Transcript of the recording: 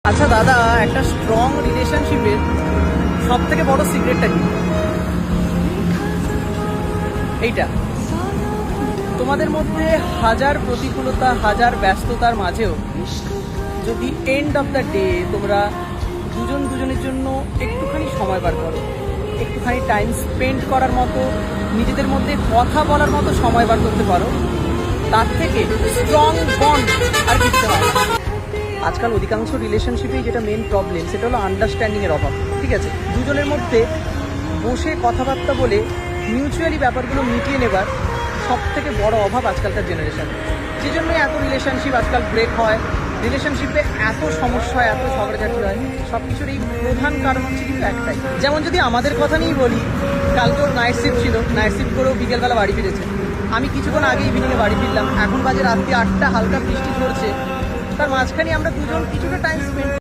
আচ্ছা দাদা, একটা স্ট্রং রিলেশনশিপের সব থেকে বড় সিক্রেটটা কি? এইটা তোমাদের মধ্যে হাজার প্রতিকূলতা, হাজার ব্যস্ততার মাঝেও যদি এন্ড অফ দ্য ডে তোমরা দুজন দুজনের জন্য একটুখানি সময় বার করো, একটুখানি টাইম স্পেন্ড করার মতো, নিজেদের মধ্যে কথা বলার মতো সময় বার করতে পারো, তার থেকে স্ট্রং বন্ড আর কিছু হয় না। আজকাল অধিকাংশ রিলেশনশিপেই যেটা মেন প্রবলেম, সেটা হলো আন্ডারস্ট্যান্ডিংয়ের অভাব। ঠিক আছে, দুজনের মধ্যে বসে কথাবার্তা বলে মিউচুয়ালি ব্যাপারগুলো মিটিয়ে নেবার সব থেকে বড় অভাব আজকালকার জেনারেশন। যে জন্যই এত রিলেশনশিপ আজকাল ব্রেক হয়, রিলেশনশিপে এত সমস্যা হয়, এত ঝগড়াঝাটি হয়, সব কিছুর এই প্রধান কারণ হচ্ছে কিন্তু একটাই। যেমন যদি আমাদের কথা নিয়েই বলি, কালকে ওর নাইট শিফট ছিল, নাইট শিফট করেও বিকেলবেলা বাড়ি ফিরেছে। আমি কিছুক্ষণ আগে ইভিনিংয়ে বাড়ি ফিরলাম, এখন বাজে রাত্রি 8টা, হালকা বৃষ্টি ঝরছে। তার মাঝখানে আমরা দুজন কিছুটা টাইম স্পেন্ড